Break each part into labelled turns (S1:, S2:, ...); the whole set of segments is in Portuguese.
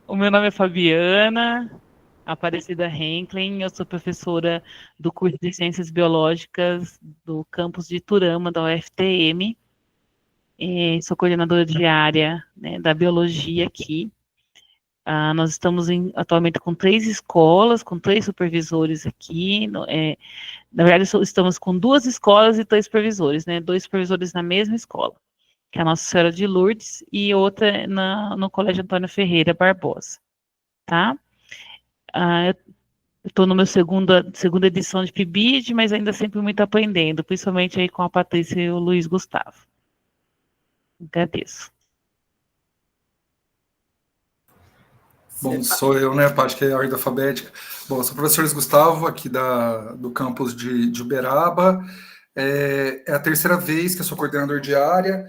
S1: O meu nome é Fabiana Aparecida Henklin, eu sou professora do curso de Ciências Biológicas do campus de Iturama, da UFTM. Sou coordenadora de área, né, da biologia aqui. Nós estamos atualmente com 3 escolas, com 3 supervisores aqui. Na verdade, estamos com 2 escolas e 3 supervisores, né? 2 supervisores na mesma escola, que é a Nossa Senhora de Lourdes, e outra no Colégio Antônio Ferreira Barbosa, tá? Eu estou no meu segunda edição de PIBID, mas ainda sempre muito aprendendo, principalmente aí com a Patrícia e o Luiz Gustavo. Agradeço.
S2: Bom, sou eu, né, Paty, que é a ordem alfabética. Bom, eu sou o professor Luiz Gustavo, aqui do campus de Uberaba. É a terceira vez que eu sou coordenador de área.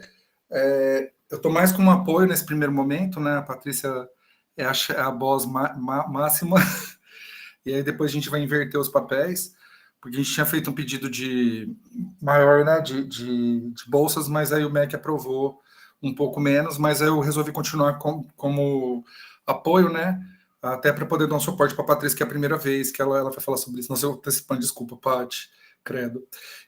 S2: Eu estou mais como apoio nesse primeiro momento, né? A Patrícia é a boss máxima, e aí depois a gente vai inverter os papéis, porque a gente tinha feito um pedido maior, né, de bolsas, mas aí o MEC aprovou um pouco menos, mas aí eu resolvi continuar como apoio, né, até para poder dar um suporte para a Patrícia, que é a primeira vez que ela vai falar sobre isso. Não sei, eu antecipando, desculpa, Paty, credo.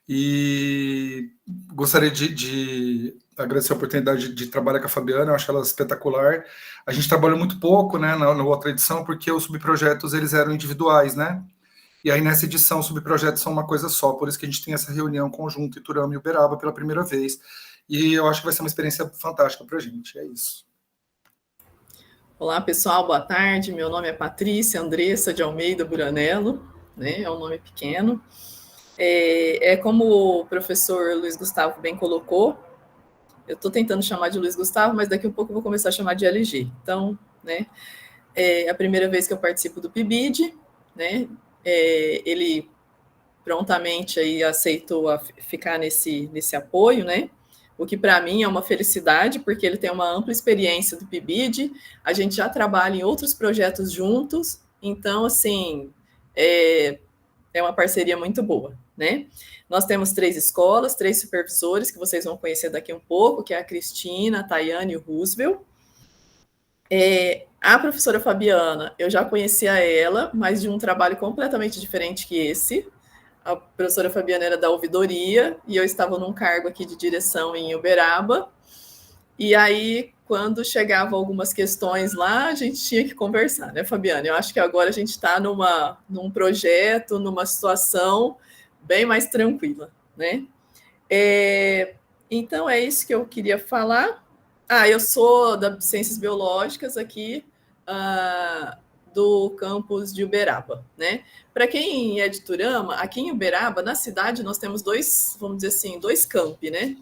S2: E gostaria de agradecer a oportunidade de trabalhar com a Fabiana, eu acho ela espetacular. A gente trabalhou muito pouco, né, na outra edição, porque os subprojetos, eles eram individuais, né, e aí nessa edição, os subprojetos são uma coisa só, por isso que a gente tem essa reunião conjunta Iturama e Uberaba pela primeira vez, e eu acho que vai ser uma experiência fantástica para a gente, é isso.
S3: Olá, pessoal, boa tarde. Meu nome é Patrícia Andressa de Almeida Buranello, né? É um nome pequeno. Como o professor Luiz Gustavo bem colocou, eu estou tentando chamar de Luiz Gustavo, mas daqui a pouco eu vou começar a chamar de LG. Então, né, é a primeira vez que eu participo do PIBID, né? Ele prontamente aí aceitou ficar nesse apoio, né? O que para mim é uma felicidade, porque ele tem uma ampla experiência do PIBID, a gente já trabalha em outros projetos juntos, então, assim, é uma parceria muito boa, né? Nós temos 3 escolas, 3 supervisores, que vocês vão conhecer daqui um pouco, que é a Cristina, a Tayane e o Roosevelt. A professora Fabiana, eu já conhecia ela, mas de um trabalho completamente diferente que esse. A professora Fabiana era da ouvidoria e eu estava num cargo aqui de direção em Uberaba. E aí, quando chegavam algumas questões lá, a gente tinha que conversar, né, Fabiana? Eu acho que agora a gente está num projeto, numa situação bem mais tranquila, né? Então, é isso que eu queria falar. Eu sou da Ciências Biológicas aqui, do campus de Uberaba, né? Para quem é de Iturama, aqui em Uberaba, na cidade, nós temos 2, vamos dizer assim, 2 campi, né?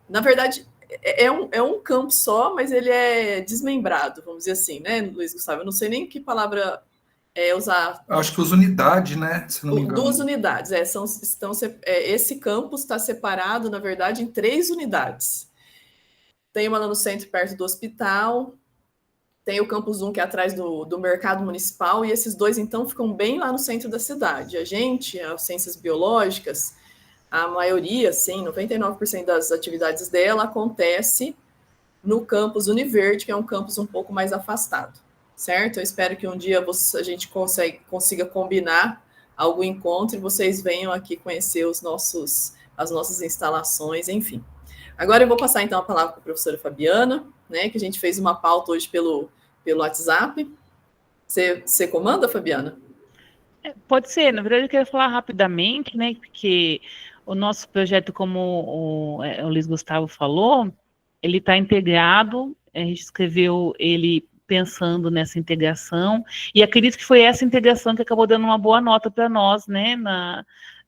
S3: Na verdade, é um campo só, mas ele é desmembrado, vamos dizer assim, né, Luiz Gustavo? Eu não sei nem que palavra usar.
S2: Acho que usa unidade, né, se não me engano.
S3: 2 unidades, esse campus está separado, na verdade, em 3 unidades. Tem uma lá no centro, perto do hospital, tem o campus 1, que é atrás do mercado municipal, e esses 2, então, ficam bem lá no centro da cidade. A gente, as ciências biológicas, a maioria, sim, 99% das atividades dela acontece no campus Univerde, que é um campus um pouco mais afastado, certo? Eu espero que um dia a gente consiga combinar algum encontro e vocês venham aqui conhecer as nossas instalações, enfim. Agora eu vou passar, então, a palavra para a professora Fabiana, né, que a gente fez uma pauta hoje pelo WhatsApp. Você comanda, Fabiana?
S1: Pode ser, na verdade eu quero falar rapidamente, né, porque o nosso projeto, como o Luiz Gustavo falou, ele está integrado, a gente escreveu ele pensando nessa integração, e acredito que foi essa integração que acabou dando uma boa nota para nós, né, na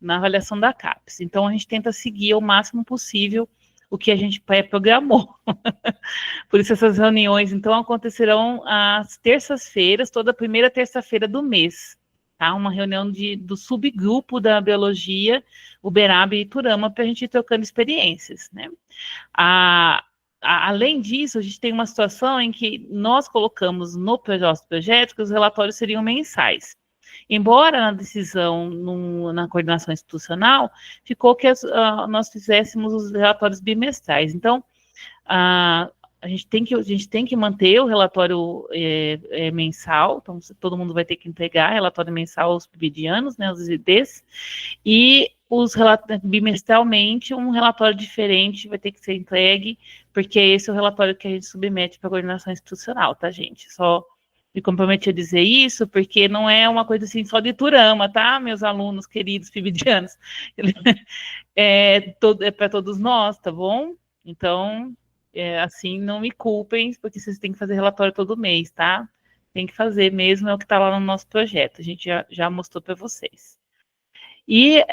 S1: avaliação da CAPES. Então a gente tenta seguir o máximo possível o que a gente pré-programou. Por isso essas reuniões, então, acontecerão às terças-feiras, toda primeira terça-feira do mês. Tá? Uma reunião do subgrupo da biologia, Uberaba e Iturama, para a gente ir trocando experiências, né? Além disso, a gente tem uma situação em que nós colocamos no nosso projeto que os relatórios seriam mensais. Embora na decisão, na coordenação institucional, ficou que nós fizéssemos os relatórios bimestrais. Então, a gente tem que manter o relatório mensal, então todo mundo vai ter que entregar relatório mensal aos PIBidianos, né, os IDs, e bimestralmente um relatório diferente vai ter que ser entregue, porque esse é o relatório que a gente submete para a coordenação institucional, tá, gente? Só me comprometi a dizer isso, porque não é uma coisa assim só de Turama, tá, meus alunos queridos PIBidianos? É para todos nós, tá bom? Então, assim, não me culpem, porque vocês têm que fazer relatório todo mês, tá? Tem que fazer mesmo, é o que está lá no nosso projeto, a gente já mostrou para vocês. E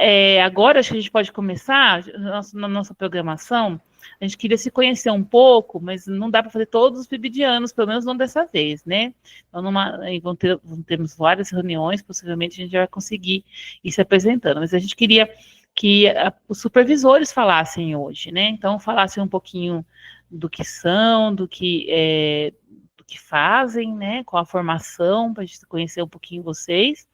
S1: agora acho que a gente pode começar na nossa programação. A gente queria se conhecer um pouco, mas não dá para fazer todos os PIBidianos, pelo menos não dessa vez, né? Então, termos várias reuniões, possivelmente a gente já vai conseguir ir se apresentando, mas a gente queria que os supervisores falassem hoje, né? Então, falassem um pouquinho do que são, do que fazem, né? Qual a formação, para a gente conhecer um pouquinho vocês.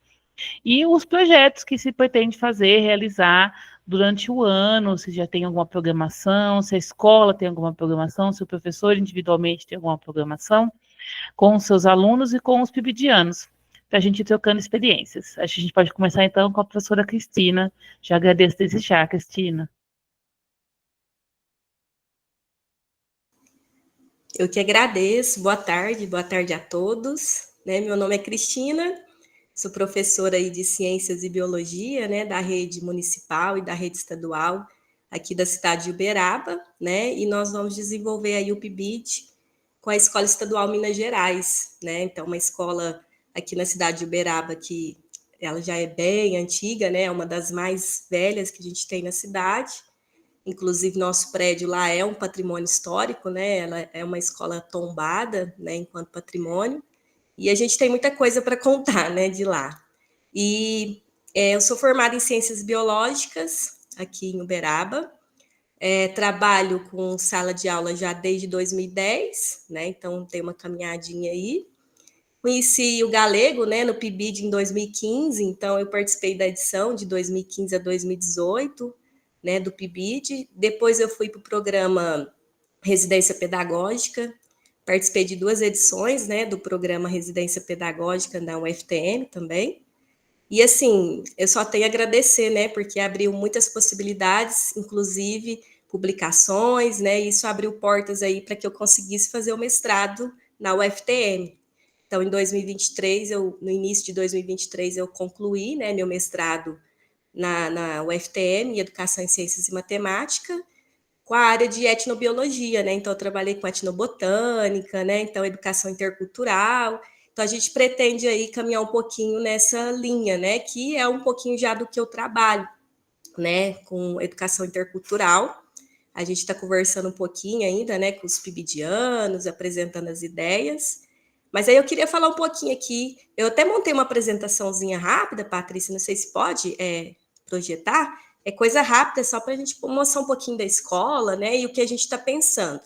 S1: E os projetos que se pretende fazer, realizar durante o ano, se já tem alguma programação, se a escola tem alguma programação, se o professor individualmente tem alguma programação, com os seus alunos e com os PIBidianos, para a gente ir trocando experiências. Acho que a gente pode começar, então, com a professora Cristina. Já agradeço desde já, Cristina.
S4: Eu que agradeço. Boa tarde a todos. Né? Meu nome é Cristina, sou professora aí de Ciências e Biologia, né, da rede municipal e da rede estadual aqui da cidade de Uberaba, né, e nós vamos desenvolver aí o PIBID com a Escola Estadual Minas Gerais, né, então uma escola aqui na cidade de Uberaba que ela já é bem antiga, né, é uma das mais velhas que a gente tem na cidade, inclusive nosso prédio lá é um patrimônio histórico, né, ela é uma escola tombada, né, enquanto patrimônio, e a gente tem muita coisa para contar, né, de lá. E eu sou formada em Ciências Biológicas, aqui em Uberaba. Trabalho com sala de aula já desde 2010, né, então tem uma caminhadinha aí. Conheci o Galego, né, no PIBID em 2015, então eu participei da edição de 2015 a 2018, né, do PIBID. Depois eu fui para o programa Residência Pedagógica, participei de 2 edições, né, do programa Residência Pedagógica da UFTM também. E, assim, eu só tenho a agradecer, né, porque abriu muitas possibilidades, inclusive publicações, né, e isso abriu portas aí para que eu conseguisse fazer o mestrado na UFTM. Então, em 2023, no início de 2023, eu concluí, né, meu mestrado na UFTM, em Educação em Ciências e Matemática, com a área de etnobiologia, né? Então, eu trabalhei com etnobotânica, né? Então, educação intercultural. Então, a gente pretende aí caminhar um pouquinho nessa linha, né? Que é um pouquinho já do que eu trabalho, né? Com educação intercultural. A gente está conversando um pouquinho ainda, né? Com os PIBidianos, apresentando as ideias. Mas aí eu queria falar um pouquinho aqui. Eu até montei uma apresentaçãozinha rápida, Patrícia, não sei se pode projetar. É coisa rápida, só para a gente mostrar um pouquinho da escola, né, e o que a gente está pensando.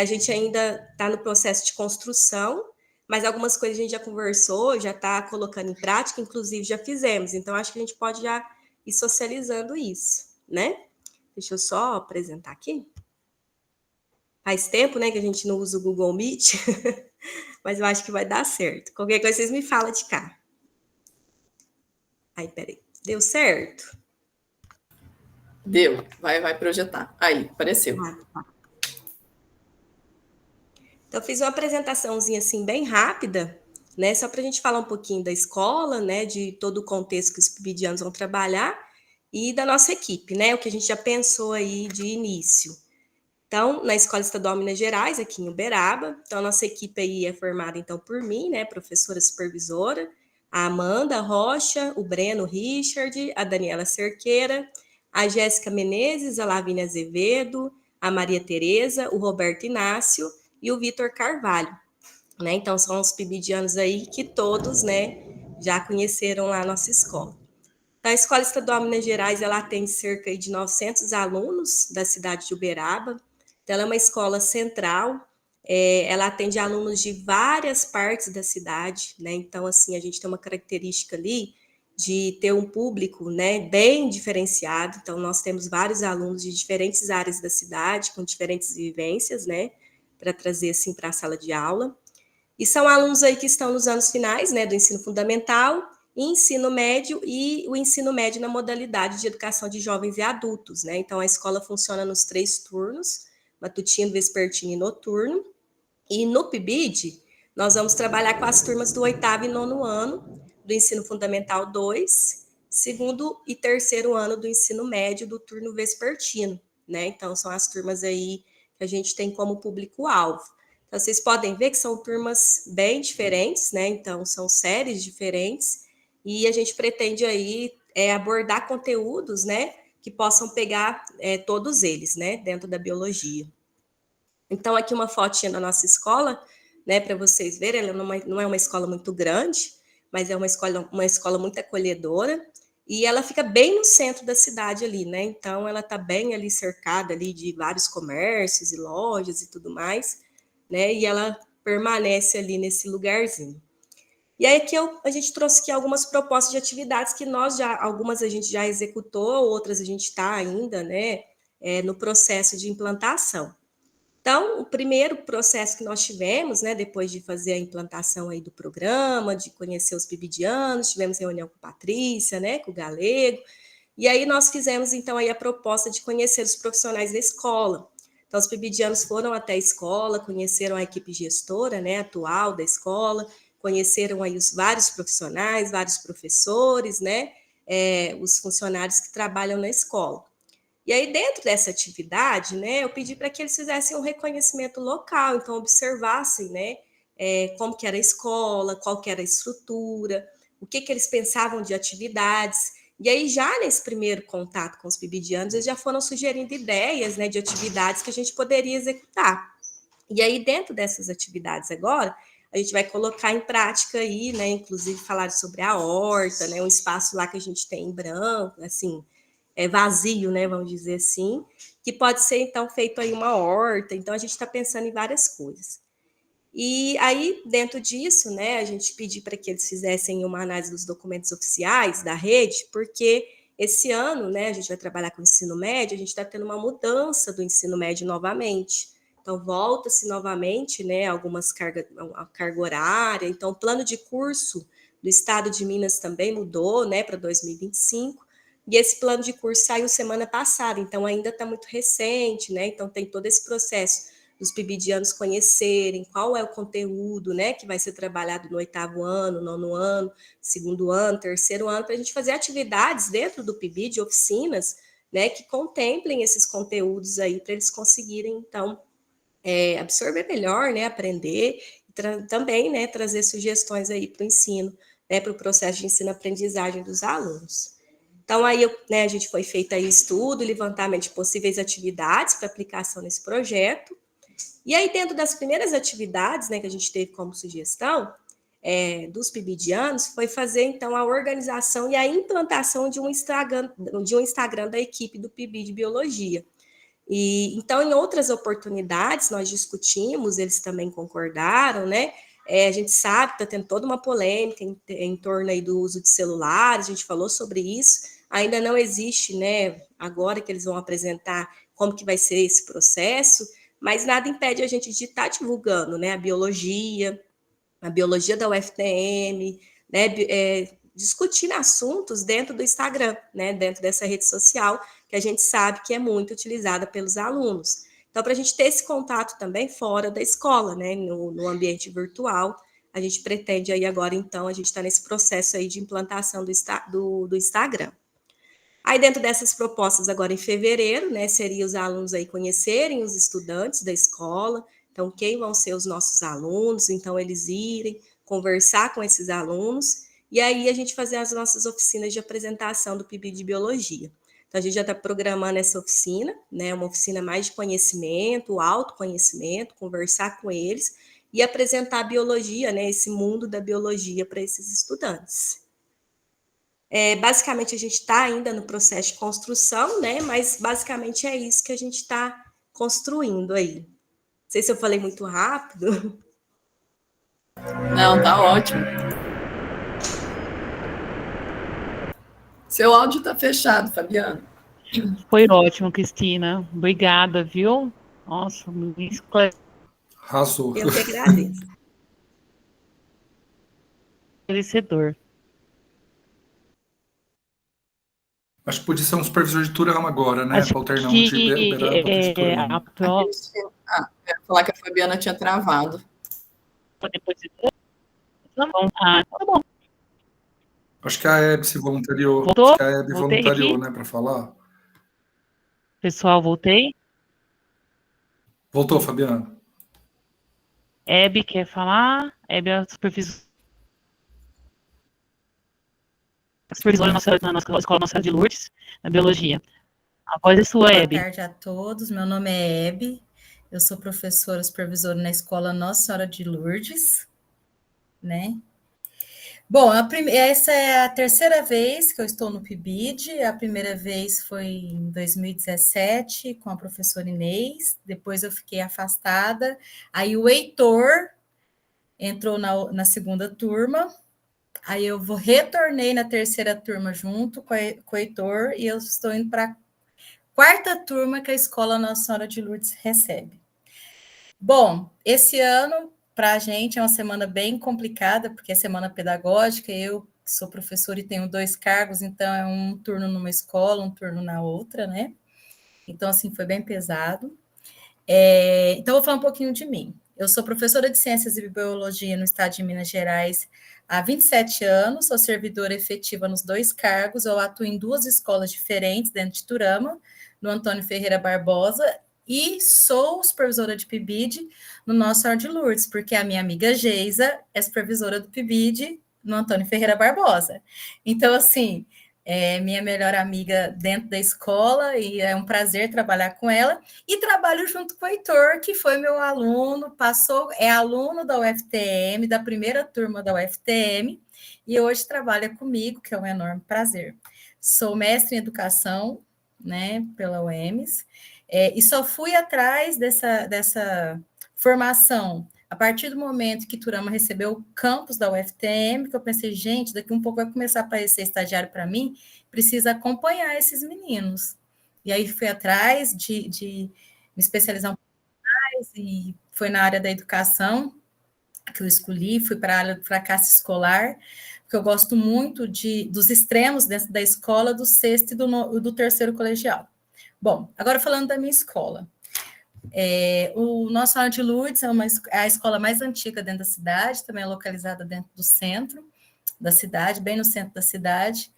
S4: A gente ainda está no processo de construção, mas algumas coisas a gente já conversou, já está colocando em prática, inclusive já fizemos, então acho que a gente pode já ir socializando isso, né? Deixa eu só apresentar aqui. Faz tempo, né, que a gente não usa o Google Meet, mas eu acho que vai dar certo. Qualquer coisa vocês me falam de cá. Aí, peraí. Deu certo?
S3: Deu, vai projetar. Aí, apareceu.
S4: Então, eu fiz uma apresentaçãozinha assim, bem rápida, né? Só para a gente falar um pouquinho da escola, né? De todo o contexto que os PIBidianos vão trabalhar e da nossa equipe, né? O que a gente já pensou aí de início. Então, na Escola Estadual Minas Gerais, aqui em Uberaba, então a nossa equipe aí é formada então por mim, né? Professora supervisora, a Amanda Rocha, o Breno Richard, a Daniela Cerqueira, a Jéssica Menezes, a Lavínia Azevedo, a Maria Tereza, o Roberto Inácio e o Vitor Carvalho, né? Então, são os PIBidianos aí que todos, né, já conheceram lá a nossa escola. Então, a Escola Estadual Minas Gerais, ela atende cerca de 900 alunos da cidade de Uberaba. Então, ela é uma escola central, ela atende alunos de várias partes da cidade, né? Então, assim, a gente tem uma característica ali de ter um público, né, bem diferenciado. Então, nós temos vários alunos de diferentes áreas da cidade, com diferentes vivências, né? para trazer assim para a sala de aula. E são alunos aí que estão nos anos finais, né, do ensino fundamental, ensino médio e o ensino médio na modalidade de educação de jovens e adultos, né? Então a escola funciona nos 3 turnos, matutino, vespertino e noturno. E no PIBID, nós vamos trabalhar com as turmas do 8º e 9º ano do ensino fundamental 2, 2º e 3º ano do ensino médio do turno vespertino, né? Então são as turmas aí que a gente tem como público-alvo. Então, vocês podem ver que são turmas bem diferentes, né? Então, são séries diferentes, e a gente pretende aí abordar conteúdos, né, que possam pegar todos eles, né, dentro da biologia. Então, aqui uma fotinha da nossa escola, né, para vocês verem, ela não é uma escola muito grande, mas é uma escola muito acolhedora, e ela fica bem no centro da cidade ali, né? Então, ela está bem ali cercada ali de vários comércios e lojas e tudo mais, né? E ela permanece ali nesse lugarzinho. E aí aqui a gente trouxe aqui algumas propostas de atividades que algumas a gente já executou, outras a gente está ainda, né, no processo de implantação. Então, o primeiro processo que nós tivemos, né, depois de fazer a implantação aí do programa, de conhecer os pibidianos, tivemos reunião com a Patrícia, né, com o Galego, e aí nós fizemos, então, aí a proposta de conhecer os profissionais da escola. Então, os pibidianos foram até a escola, conheceram a equipe gestora, né, atual da escola, conheceram aí os vários profissionais, vários professores, né, os funcionários que trabalham na escola. E aí, dentro dessa atividade, né, eu pedi para que eles fizessem um reconhecimento local, então observassem, né, como que era a escola, qual que era a estrutura, o que eles pensavam de atividades. E aí, já nesse primeiro contato com os pibidianos, eles já foram sugerindo ideias, né, de atividades que a gente poderia executar. E aí, dentro dessas atividades agora, a gente vai colocar em prática aí, né, inclusive falar sobre a horta, né, um espaço lá que a gente tem em branco, assim, vazio, né, vamos dizer assim, que pode ser, então, feito aí uma horta. Então, a gente está pensando em várias coisas. E aí, dentro disso, né, a gente pediu para que eles fizessem uma análise dos documentos oficiais da rede, porque esse ano, né, a gente vai trabalhar com o ensino médio, a gente está tendo uma mudança do ensino médio novamente. Então, volta-se novamente, né, a carga horária. Então, o plano de curso do Estado de Minas também mudou, né, para 2025. E esse plano de curso saiu semana passada, então ainda está muito recente, né? Então tem todo esse processo dos pibidianos conhecerem qual é o conteúdo, né, que vai ser trabalhado no 8º ano, 9º ano, 2º ano, 3º ano, para a gente fazer atividades dentro do PIBID, oficinas, né, que contemplem esses conteúdos aí, para eles conseguirem, então, absorver melhor, né, aprender, e também, né, trazer sugestões aí para o ensino, né, para o processo de ensino-aprendizagem dos alunos. Então, aí, né, a gente foi feito aí estudo, levantamento de possíveis atividades para aplicação nesse projeto. E aí, dentro das primeiras atividades, né, que a gente teve como sugestão dos pibidianos, foi fazer, então, a organização e a implantação de um Instagram da equipe do PIB de Biologia. E, então, em outras oportunidades, nós discutimos, eles também concordaram, né? A gente sabe que está tendo toda uma polêmica em torno aí do uso de celulares, a gente falou sobre isso, ainda não existe, né, agora que eles vão apresentar como que vai ser esse processo, mas nada impede a gente de estar divulgando, né, a biologia da UFTM, né, discutindo assuntos dentro do Instagram, né, dentro dessa rede social, que a gente sabe que é muito utilizada pelos alunos. Então, para a gente ter esse contato também fora da escola, né, no ambiente virtual, a gente pretende aí agora, então, a gente está nesse processo aí de implantação do Instagram. Aí, dentro dessas propostas, agora em fevereiro, né, seria os alunos aí conhecerem os estudantes da escola, então, quem vão ser os nossos alunos, então, eles irem conversar com esses alunos, e aí a gente fazer as nossas oficinas de apresentação do PIB de Biologia. Então, a gente já está programando essa oficina, né, uma oficina mais de conhecimento, autoconhecimento, conversar com eles e apresentar a biologia, né, esse mundo da biologia para esses estudantes. Basicamente, a gente está ainda no processo de construção, né, mas basicamente é isso que a gente está construindo aí. Não sei se eu falei muito rápido.
S3: Não, tá ótimo. Seu áudio está fechado, Fabiana.
S1: Foi ótimo, Cristina. Obrigada, viu? Nossa, muito esclarecedor.
S2: Arrasou.
S4: Eu que agradeço.
S1: Esclarecedor.
S2: Acho que podia ser um supervisor de Turama agora, né?
S1: Acho
S2: Para alternar um de Uberaba, outro de
S1: a
S2: Turama.
S1: prova
S3: Eu ia falar que a Fabiana tinha travado.
S1: depois de tá bom.
S2: Acho que a Hebe se voluntariou.
S1: Voltou?
S2: Acho que a Hebe
S1: Voltei
S2: voluntariou,
S1: aqui.
S2: né, para falar.
S1: Pessoal, voltei.
S2: Voltou, Fabiana.
S1: Hebe quer falar? Hebe é a supervisora na nossa escola Nossa Senhora de Lourdes, na biologia. A voz é sua,
S5: Boa
S1: Hebe.
S5: tarde a todos. Meu nome é Hebe. Eu sou professora supervisora na escola Nossa Senhora de Lourdes, né? Bom, essa é a terceira vez que eu estou no PIBID. A primeira vez foi em 2017, com a professora Inês. Depois eu fiquei afastada. Aí o Heitor entrou na segunda turma. Aí eu retornei na terceira turma junto com o Heitor e eu estou indo para a quarta turma que a escola Nossa Senhora de Lourdes recebe. Bom, esse ano, para a gente, é uma semana bem complicada, porque é semana pedagógica. Eu sou professora e tenho 2 cargos, então é um turno numa escola, um turno na outra, né? Então, assim, foi bem pesado. Então, eu vou falar um pouquinho de mim. Eu sou professora de Ciências e Biologia no estado de Minas Gerais há 27 anos, sou servidora efetiva nos 2 cargos, eu atuo em 2 escolas diferentes dentro de Turama, no Antônio Ferreira Barbosa, e sou supervisora de PIBID no Nossa Senhora de Lourdes, porque a minha amiga Geisa é supervisora do PIBID no Antônio Ferreira Barbosa. Então, assim, é minha melhor amiga dentro da escola e é um prazer trabalhar com ela. E trabalho junto com o Heitor, que foi meu aluno, é aluno da UFTM, da primeira turma da UFTM, e hoje trabalha comigo, que é um enorme prazer. Sou mestre em educação, né, pela UEMS, e só fui atrás dessa formação a partir do momento que Turama recebeu o campus da UFTM, que eu pensei, gente, daqui um pouco vai começar a aparecer estagiário para mim, precisa acompanhar esses meninos. E aí fui atrás de me especializar um pouco mais, e foi na área da educação que eu escolhi, fui para a área do fracasso escolar, porque eu gosto muito dos extremos dentro da escola, do sexto e do terceiro colegial. Bom, agora falando da minha escola. O Nossa Senhora de Lourdes é a escola mais antiga dentro da cidade, também é localizada dentro do centro da cidade, bem no centro da cidade.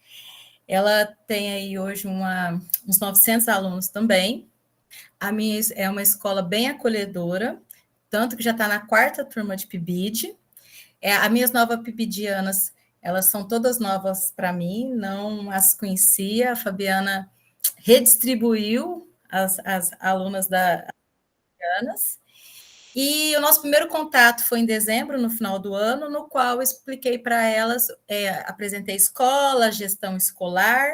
S5: Ela tem aí hoje uns 900 alunos também. A minha é uma escola bem acolhedora, tanto que já está na 4ª turma de PIBID. As minhas novas PIBIDianas, elas são todas novas para mim, não as conhecia. A Fabiana redistribuiu as alunas e o nosso primeiro contato foi em dezembro, no final do ano, no qual eu expliquei para elas, apresentei escola, gestão escolar,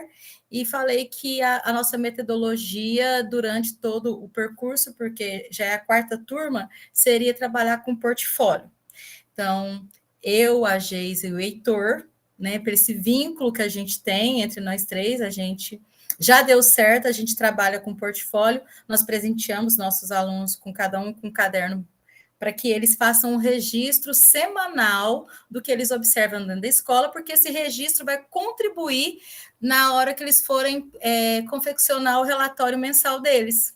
S5: e falei que a nossa metodologia durante todo o percurso, porque já é a 4ª turma, seria trabalhar com portfólio. Então, eu, a Geise e o Heitor, né, para esse vínculo que a gente tem entre nós 3, a gente já deu certo, a gente trabalha com portfólio, nós presenteamos nossos alunos com cada um com um caderno para que eles façam um registro semanal do que eles observam dentro da escola, porque esse registro vai contribuir na hora que eles forem confeccionar o relatório mensal deles.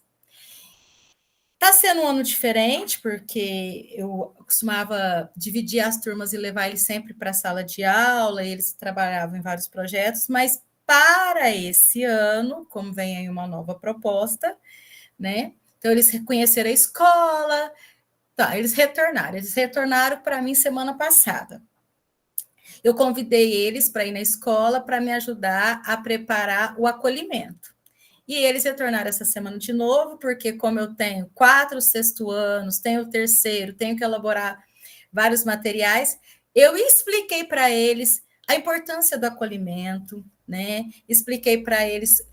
S5: Está sendo um ano diferente, porque eu costumava dividir as turmas e levar eles sempre para a sala de aula, e eles trabalhavam em vários projetos, mas para esse ano, como vem aí uma nova proposta, né? Então, eles reconheceram a escola, eles retornaram para mim semana passada. Eu convidei eles para ir na escola para me ajudar a preparar o acolhimento. E eles retornaram essa semana de novo, porque como eu tenho 4 sexto anos, tenho o terceiro, tenho que elaborar vários materiais, eu expliquei para eles a importância do acolhimento, né? Expliquei para eles,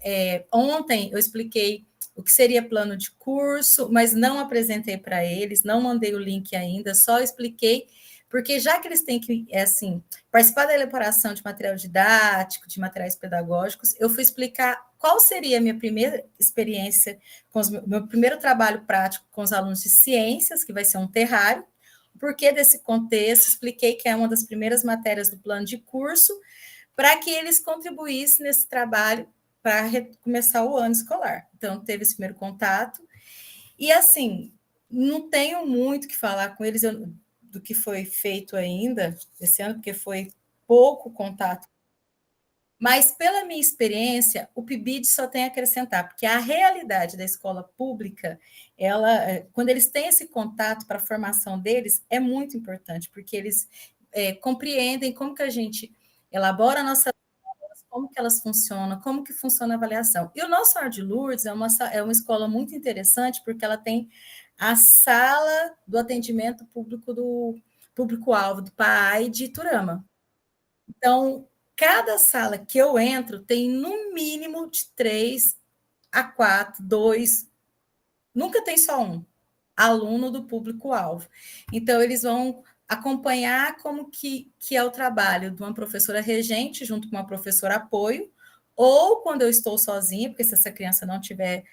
S5: ontem eu expliquei o que seria plano de curso, mas não apresentei para eles, não mandei o link ainda, só expliquei Porque já que eles têm que, participar da elaboração de material didático, de materiais pedagógicos, eu fui explicar qual seria a minha primeira experiência, meu primeiro trabalho prático com os alunos de ciências, que vai ser um terrário, o porquê desse contexto, expliquei que é uma das primeiras matérias do plano de curso, para que eles contribuíssem nesse trabalho para começar o ano escolar. Então, teve esse primeiro contato. E, não tenho muito o que falar com eles do que foi feito ainda esse ano, porque foi pouco contato. Mas, pela minha experiência, o PIBID só tem a acrescentar, porque a realidade da escola pública, quando eles têm esse contato para a formação deles, é muito importante, porque eles compreendem como que a gente elabora a nossa, como que elas funcionam, como que funciona a avaliação. E o nosso Senhora de Lourdes é uma escola muito interessante, porque ela tem a sala do atendimento público do público-alvo do PAI de Iturama. Então, cada sala que eu entro tem no mínimo de 3 a 4, 2, nunca tem só um aluno do público-alvo. Então, eles vão acompanhar como que é o trabalho de uma professora regente junto com uma professora apoio, ou quando eu estou sozinha, porque se essa criança não tiver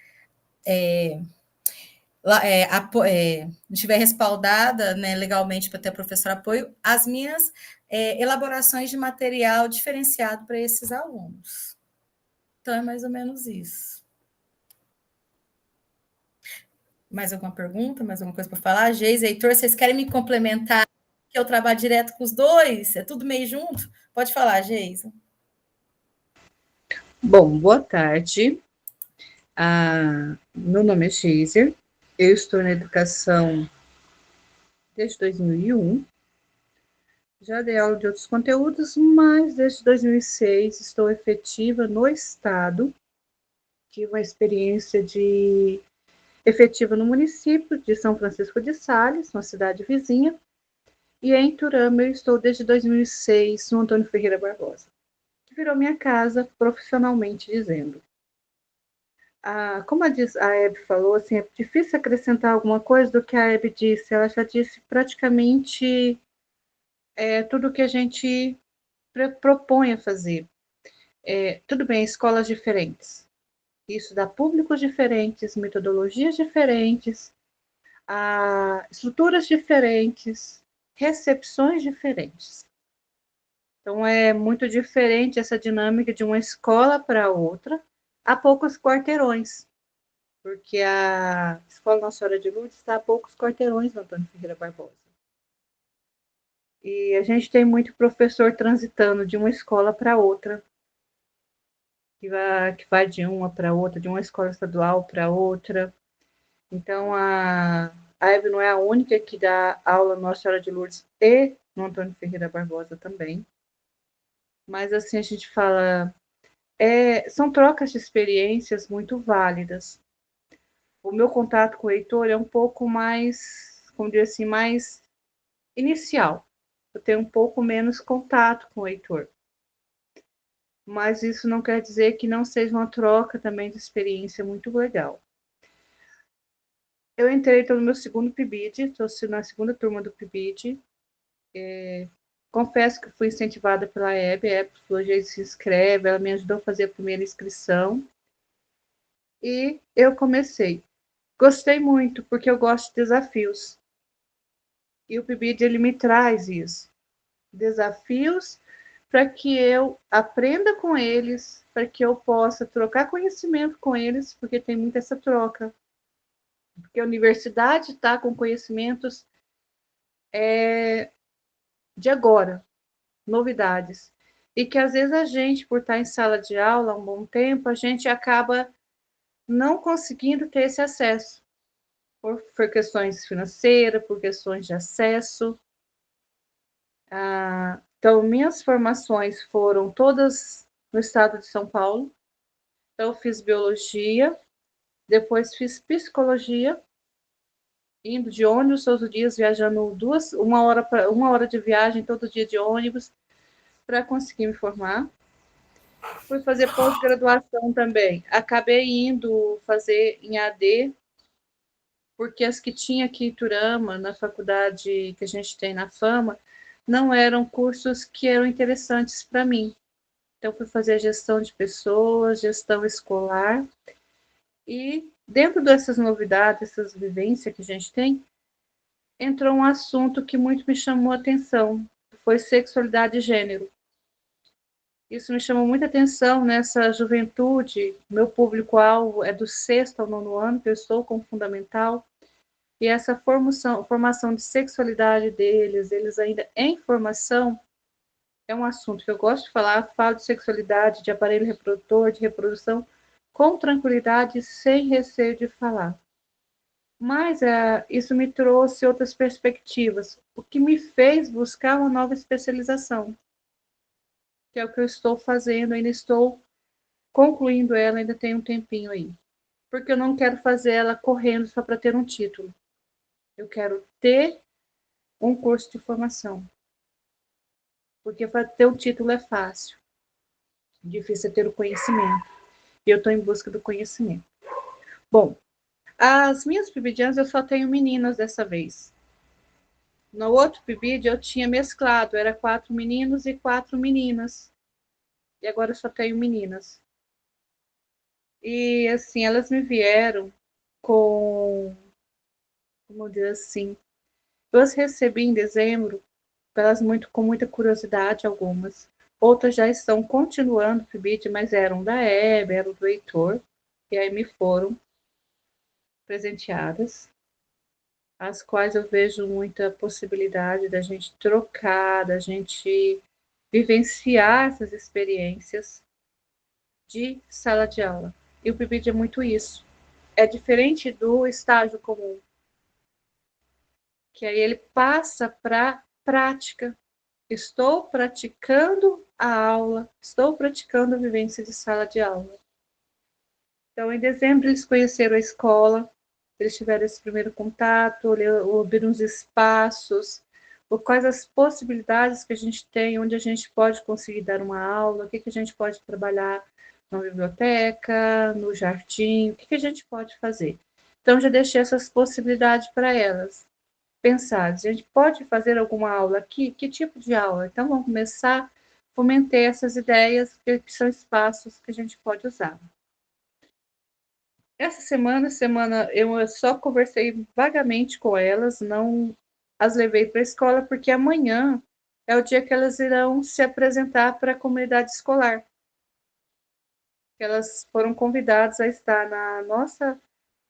S5: estiver respaldada, né, legalmente para ter professor apoio, as minhas elaborações de material diferenciado para esses alunos. Então, é mais ou menos isso. Mais alguma pergunta? Mais alguma coisa para falar? Geisa, Heitor, vocês querem me complementar? Que eu trabalho direto com os dois? É tudo meio junto? Pode falar, Geisa.
S6: Bom, boa tarde. Meu nome é Geiser. Eu estou na educação desde 2001. Já dei aula de outros conteúdos, mas desde 2006 estou efetiva no Estado. Tive uma experiência efetiva no município de São Francisco de Sales, uma cidade vizinha. E em Iturama eu estou desde 2006 no Antônio Ferreira Barbosa, que virou minha casa profissionalmente dizendo. Como a Hebe falou, assim, é difícil acrescentar alguma coisa do que a Hebe disse. Ela já disse praticamente tudo o que a gente propõe a fazer. Tudo bem, escolas diferentes. Isso dá públicos diferentes, metodologias diferentes, estruturas diferentes, recepções diferentes. Então, é muito diferente essa dinâmica de uma escola para outra, a poucos quarteirões, porque a Escola Nossa Senhora de Lourdes está a poucos quarteirões no Antônio Ferreira Barbosa. E a gente tem muito professor transitando de uma escola para outra, que vai de uma para outra, de uma escola estadual para outra. Então, a Eve não é a única que dá aula Nossa Senhora de Lourdes e no Antônio Ferreira Barbosa também. Mas, assim, a gente fala... são trocas de experiências muito válidas. O meu contato com o Heitor é um pouco mais, como dizer assim, mais inicial. Eu tenho um pouco menos contato com o Heitor. Mas isso não quer dizer que não seja uma troca também de experiência muito legal. Eu entrei no meu segundo PIBID, estou na segunda turma do PIBID. Confesso que fui incentivada pela Hebe. A Hebe falou, gente, se inscreve, ela me ajudou a fazer a primeira inscrição. E eu comecei. Gostei muito, porque eu gosto de desafios. E o PIBID, ele me traz isso. Desafios para que eu aprenda com eles, para que eu possa trocar conhecimento com eles, porque tem muita essa troca. Porque a universidade está com conhecimentos de agora, novidades. E que às vezes a gente, por estar em sala de aula há um bom tempo, a gente acaba não conseguindo ter esse acesso. Por questões financeiras, por questões de acesso. Então, minhas formações foram todas no estado de São Paulo. Então, eu fiz biologia, depois fiz psicologia, indo de ônibus todos os dias, viajando uma hora de viagem todo dia de ônibus, para conseguir me formar. Fui fazer pós-graduação também. Acabei indo fazer em AD, porque as que tinha aqui em Turama, na faculdade que a gente tem na Fama, não eram cursos que eram interessantes para mim. Então, fui fazer gestão de pessoas, gestão escolar, e dentro dessas novidades, essas vivências que a gente tem, entrou um assunto que muito me chamou a atenção, foi sexualidade e gênero. Isso me chamou muita atenção nessa juventude. Meu público-alvo é do 6º ao 9º ano, que eu estou com o fundamental, e essa formação de sexualidade deles, eles ainda em formação, é um assunto que eu gosto de falar, falo de sexualidade, de aparelho reprodutor, de reprodução, com tranquilidade, sem receio de falar. Mas isso me trouxe outras perspectivas, o que me fez buscar uma nova especialização, que é o que eu estou fazendo, ainda estou concluindo ela, ainda tem um tempinho aí. Porque eu não quero fazer ela correndo só para ter um título. Eu quero ter um curso de formação. Porque para ter um título é fácil. Difícil é ter o conhecimento. E eu estou em busca do conhecimento. Bom, as minhas PIBIDianas eu só tenho meninas dessa vez. No outro PIBID eu tinha mesclado, era 4 meninos e 4 meninas. E agora eu só tenho meninas. E assim, elas me vieram com, como dizer assim, eu as recebi em dezembro, elas com muita curiosidade, algumas. Outras já estão continuando o PIBID, mas eram da Hebe, eram do Heitor, e aí me foram presenteadas, as quais eu vejo muita possibilidade da gente trocar, da gente vivenciar essas experiências de sala de aula. E o PIBID é muito isso. É diferente do estágio comum, que aí ele passa para prática. Estou praticando a aula, estou praticando a vivência de sala de aula. Então, em dezembro, eles conheceram a escola, eles tiveram esse primeiro contato, ouviram os espaços, quais as possibilidades que a gente tem, onde a gente pode conseguir dar uma aula, o que a gente pode trabalhar na biblioteca, no jardim, o que a gente pode fazer. Então, já deixei essas possibilidades para elas. Pensar, a gente pode fazer alguma aula aqui? Que tipo de aula? Então, vamos começar a fomentar essas ideias, que são espaços que a gente pode usar. Essa semana eu só conversei vagamente com elas, não as levei para a escola, porque amanhã é o dia que elas irão se apresentar para a comunidade escolar. Elas foram convidadas a estar na nossa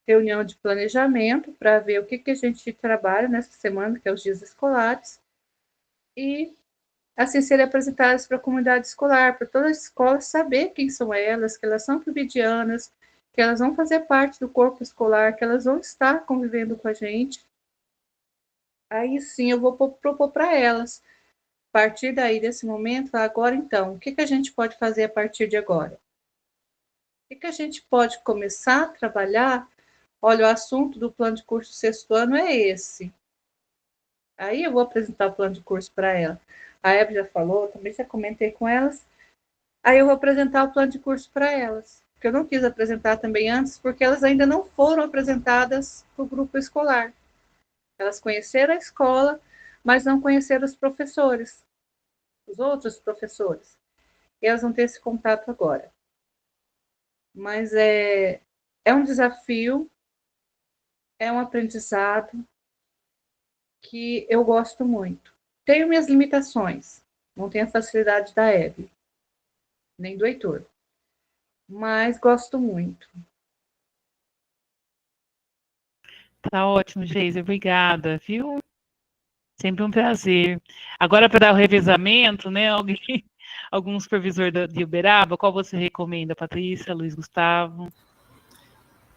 S6: reunião de planejamento para ver o que a gente trabalha nessa semana, que é os dias escolares, e assim serem apresentadas para a comunidade escolar, para toda a escola saber quem são elas, que elas são PIBIDianas, que elas vão fazer parte do corpo escolar, que elas vão estar convivendo com a gente. Aí sim eu vou propor para elas, a partir daí, desse momento, agora então, o que a gente pode fazer a partir de agora? O que a gente pode começar a trabalhar? Olha, o assunto do plano de curso 6º ano é esse. Aí eu vou apresentar o plano de curso para ela. A Hebe já falou, também já comentei com elas. Aí eu vou apresentar o plano de curso para elas. Porque eu não quis apresentar também antes, porque elas ainda não foram apresentadas para o grupo escolar. Elas conheceram a escola, mas não conheceram os professores, os outros professores. E elas vão ter esse contato agora. Mas é um desafio, é um aprendizado que eu gosto muito. Tenho minhas limitações, não tenho a facilidade da Hebe, nem do Heitor, mas gosto muito.
S1: Tá ótimo, Geise, obrigada, viu? Sempre um prazer. Agora, para dar o revezamento, né? Algum supervisor de Uberaba, qual você recomenda? Patrícia, Luiz Gustavo?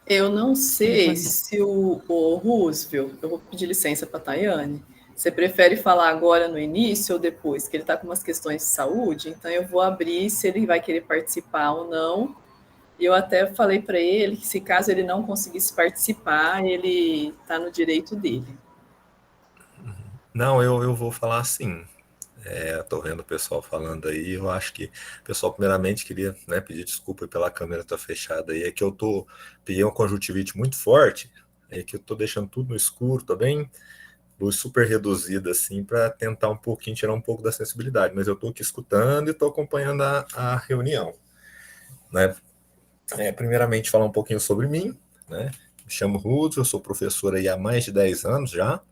S3: Eu não sei se o Roosevelt, eu vou pedir licença para a Tayane, você prefere falar agora no início ou depois? Que ele está com umas questões de saúde, então eu vou abrir se ele vai querer participar ou não. E eu até falei para ele que se caso ele não conseguisse participar, ele está no direito dele.
S7: Não, eu vou falar assim. Estou vendo o pessoal falando aí. Eu acho que o pessoal, primeiramente, queria, né, pedir desculpa pela câmera estar fechada aí. É que peguei uma conjuntivite muito forte, É que eu estou deixando tudo no escuro, tá bem? Luz super reduzida, assim, para tentar um pouquinho, tirar um pouco da sensibilidade. Mas eu estou aqui escutando e estou acompanhando a reunião, né? Primeiramente, falar um pouquinho sobre mim, né? Me chamo Ruth, eu sou professor aí há mais de 10 anos já.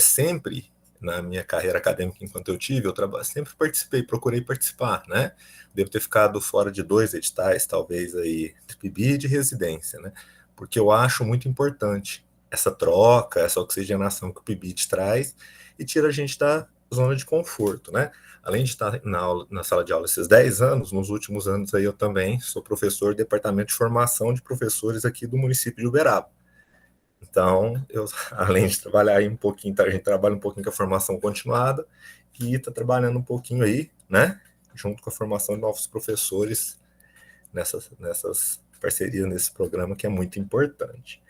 S7: Sempre na minha carreira acadêmica, enquanto eu tive, sempre participei, procurei participar, né? Devo ter ficado fora de 2 editais, talvez aí, de PIBID e de residência, né? Porque eu acho muito importante essa troca, essa oxigenação que o PIBID traz e tira a gente da zona de conforto, né? Além de estar na sala de aula esses 10 anos, nos últimos anos aí eu também sou professor do Departamento de Formação de Professores aqui do município de Uberaba. Então, além de trabalhar aí um pouquinho, a gente trabalha um pouquinho com a formação continuada e está trabalhando um pouquinho aí, né, junto com a formação de novos professores nessas parcerias, nesse programa que é muito importante.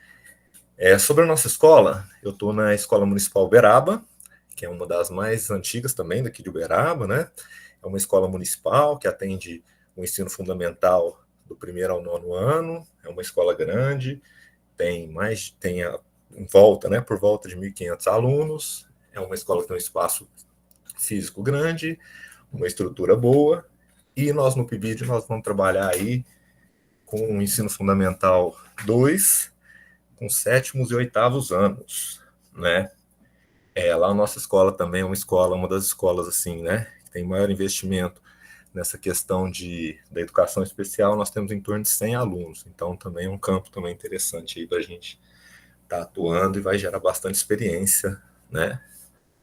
S7: Sobre a nossa escola, eu estou na Escola Municipal Uberaba, que é uma das mais antigas também daqui de Uberaba, né? É uma escola municipal que atende o ensino fundamental do 1º ao 9º ano, é uma escola grande, tem em volta, né, por volta de 1.500 alunos, é uma escola que tem um espaço físico grande, uma estrutura boa, e nós no PIBID nós vamos trabalhar aí com o ensino fundamental 2, com 7º e 8º anos, né? Lá a nossa escola também é uma das escolas assim, né, que tem maior investimento nessa questão da educação especial. Nós temos em torno de 100 alunos, então também é um campo também interessante aí para a gente estar atuando e vai gerar bastante experiência, né,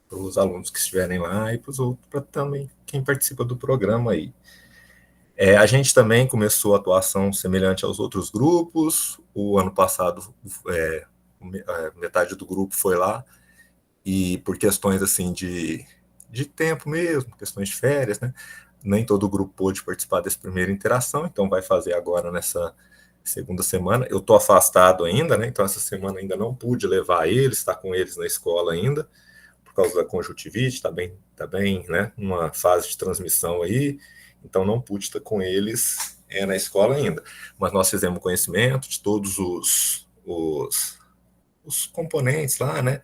S7: para os alunos que estiverem lá e para os outros, para também quem participa do programa aí. A gente também começou a atuação semelhante aos outros grupos. O ano passado, metade do grupo foi lá, e por questões assim de tempo mesmo, questões de férias, né, nem todo o grupo pôde participar dessa primeira interação, então vai fazer agora nessa segunda semana. Eu estou afastado ainda, né, então essa semana ainda não pude levar eles, estar com eles na escola ainda, por causa da conjuntivite, está bem, né, numa fase de transmissão aí, então não pude estar com eles na escola ainda. Mas nós fizemos conhecimento de todos os componentes lá, né,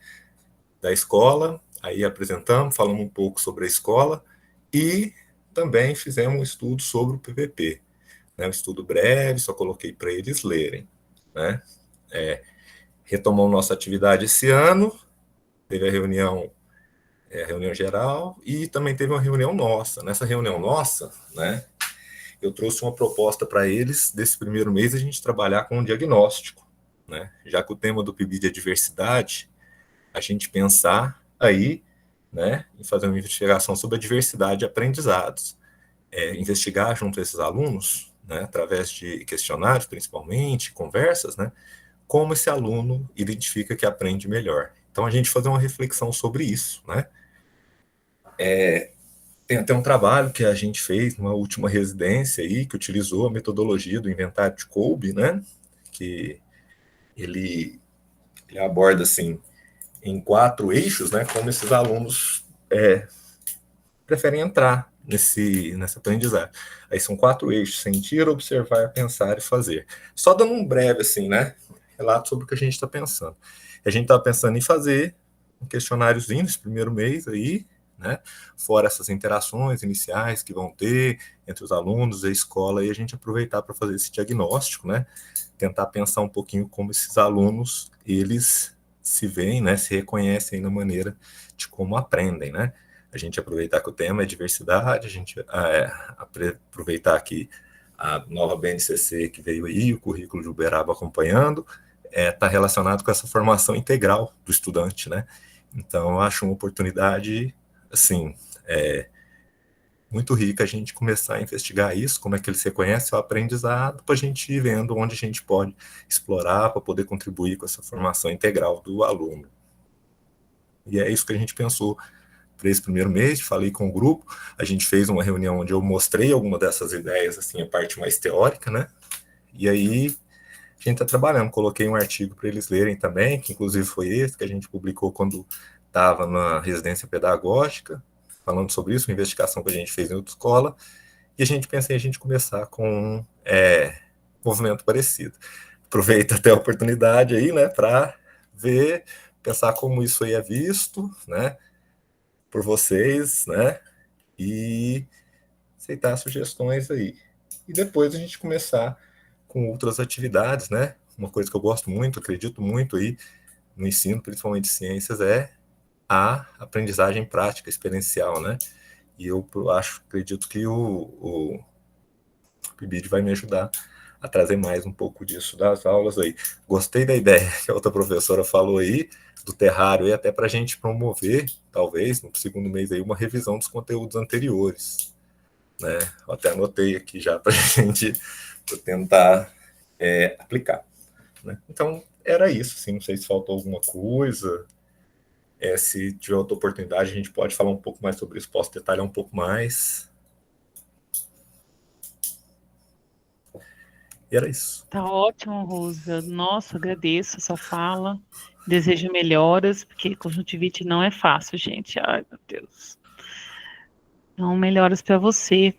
S7: da escola, aí apresentamos, falamos um pouco sobre a escola e também fizemos um estudo sobre o PVP, né, um estudo breve, só coloquei para eles lerem, né. Retomamos nossa atividade esse ano, teve a reunião geral e também teve uma reunião nossa. Nessa reunião nossa, né, eu trouxe uma proposta para eles desse primeiro mês a gente trabalhar com um diagnóstico, né, já que o tema do PIBID é diversidade, a gente pensar aí, né, em fazer uma investigação sobre a diversidade de aprendizados, investigar junto a esses alunos, né, através de questionários, principalmente, conversas, né, como esse aluno identifica que aprende melhor. Então, a gente fazer uma reflexão sobre isso, né. Tem até um trabalho que a gente fez numa última residência aí, que utilizou a metodologia do inventário de Kolbe, né, que ele aborda, assim, em 4 eixos, né, como esses alunos preferem entrar nessa aprendizagem. Aí são 4 eixos: sentir, observar, pensar e fazer. Só dando um breve, assim, né, relato sobre o que a gente está pensando. A gente está pensando em fazer um questionáriozinho nesse primeiro mês aí, né, fora essas interações iniciais que vão ter entre os alunos e a escola, e a gente aproveitar para fazer esse diagnóstico, né, tentar pensar um pouquinho como esses alunos, eles se veem, né, se reconhecem na maneira de como aprendem, né. A gente aproveitar que o tema é diversidade, a gente aproveitar que a nova BNCC que veio aí, o currículo de Uberaba acompanhando, está relacionado com essa formação integral do estudante, né. Então, eu acho uma oportunidade, assim, muito rica a gente começar a investigar isso, como é que eles reconhecem o aprendizado, para a gente ir vendo onde a gente pode explorar para poder contribuir com essa formação integral do aluno. E é isso que a gente pensou para esse primeiro mês. Falei com o grupo, a gente fez uma reunião onde eu mostrei alguma dessas ideias, assim, a parte mais teórica, né, e aí a gente está trabalhando, coloquei um artigo para eles lerem também, que inclusive foi esse que a gente publicou quando estava na residência pedagógica, falando sobre isso, uma investigação que a gente fez em outra escola, e a gente pensa em a gente começar com um movimento parecido. aproveito até a oportunidade aí, né, para ver, pensar como isso aí é visto, né, por vocês, né, e aceitar sugestões aí. E depois a gente começar com outras atividades, né? Uma coisa que eu gosto muito, acredito muito aí no ensino, principalmente de ciências, é a aprendizagem prática, experiencial, né? E eu acredito que o PIBID vai me ajudar a trazer mais um pouco disso das aulas aí. Gostei da ideia que a outra professora falou aí, do terrário, e até para a gente promover, talvez, no segundo mês aí, uma revisão dos conteúdos anteriores, né? Eu até anotei aqui já para a gente tentar aplicar, né? Então, era isso, assim, não sei se faltou alguma coisa, se tiver outra oportunidade, a gente pode falar um pouco mais sobre isso, posso detalhar um pouco mais. E era isso.
S1: Tá ótimo, Rosa. Nossa, agradeço a sua fala. Desejo melhoras, porque conjuntivite não é fácil, gente. Ai, meu Deus. Então, melhoras para você.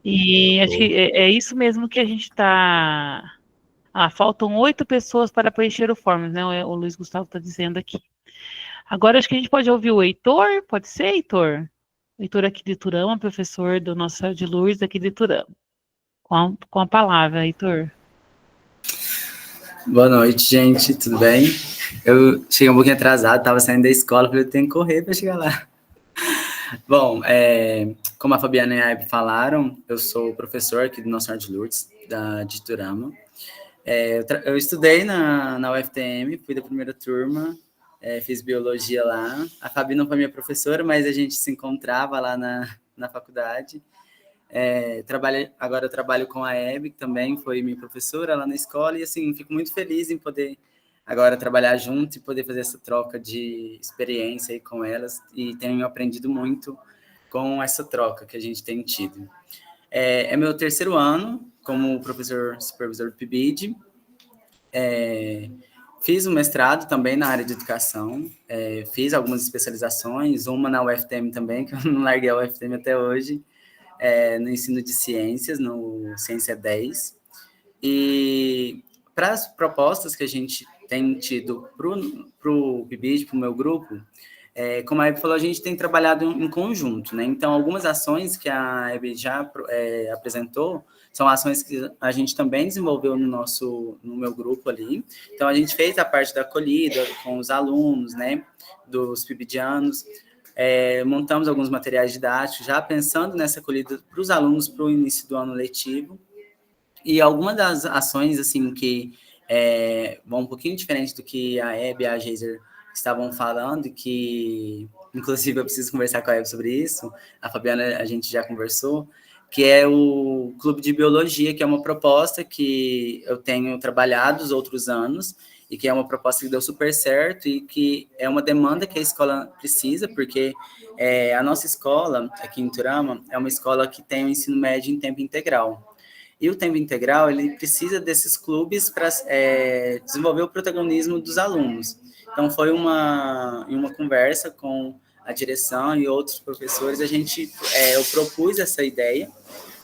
S1: E acho que é isso mesmo que a gente está. Faltam 8 pessoas para preencher o forms, né? O Luiz Gustavo está dizendo aqui. Agora acho que a gente pode ouvir o Heitor, pode ser, Heitor? Heitor aqui de Turama, professor do Nossa Senhora de Lourdes aqui de Turama. Com a palavra, Heitor.
S8: Boa noite, gente, tudo bem? Eu cheguei um pouquinho atrasado, estava saindo da escola, falei, eu tenho que correr para chegar lá. Bom, como a Fabiana e a Hebe falaram, eu sou professor aqui do Nossa Senhora de Lourdes, de Turama. Eu estudei na UFTM, fui da primeira turma, fiz biologia lá. A Fabi não foi minha professora, mas a gente se encontrava lá na faculdade. Agora eu trabalho com a Hebe, que também foi minha professora lá na escola, e assim, fico muito feliz em poder agora trabalhar junto e poder fazer essa troca de experiência aí com elas, e tenho aprendido muito com essa troca que a gente tem tido. É meu terceiro ano como professor supervisor do PIBID. Fiz um mestrado também na área de educação, fiz algumas especializações, uma na UFTM também, que eu não larguei a UFTM até hoje, no ensino de ciências, no Ciência 10. E para as propostas que a gente tem tido para o PIBID, para o meu grupo, como a Hebe falou, a gente tem trabalhado em conjunto, né? Então, algumas ações que a Hebe já apresentou são ações que a gente também desenvolveu no meu grupo ali. Então, a gente fez a parte da acolhida com os alunos, né, dos PIBIdianos, montamos alguns materiais didáticos, já pensando nessa acolhida para os alunos para o início do ano letivo. E algumas das ações, assim, que vão um pouquinho diferente do que a Hebe e a Geiser estavam falando, que, inclusive, eu preciso conversar com a Hebe sobre isso, a Fabiana, a gente já conversou, que é o Clube de Biologia, que é uma proposta que eu tenho trabalhado os outros anos, e que é uma proposta que deu super certo, e que é uma demanda que a escola precisa, porque a nossa escola, aqui em Turama, é uma escola que tem o ensino médio em tempo integral. E o tempo integral, ele precisa desses clubes para desenvolver o protagonismo dos alunos. Então, foi uma conversa com a direção e outros professores, eu propus essa ideia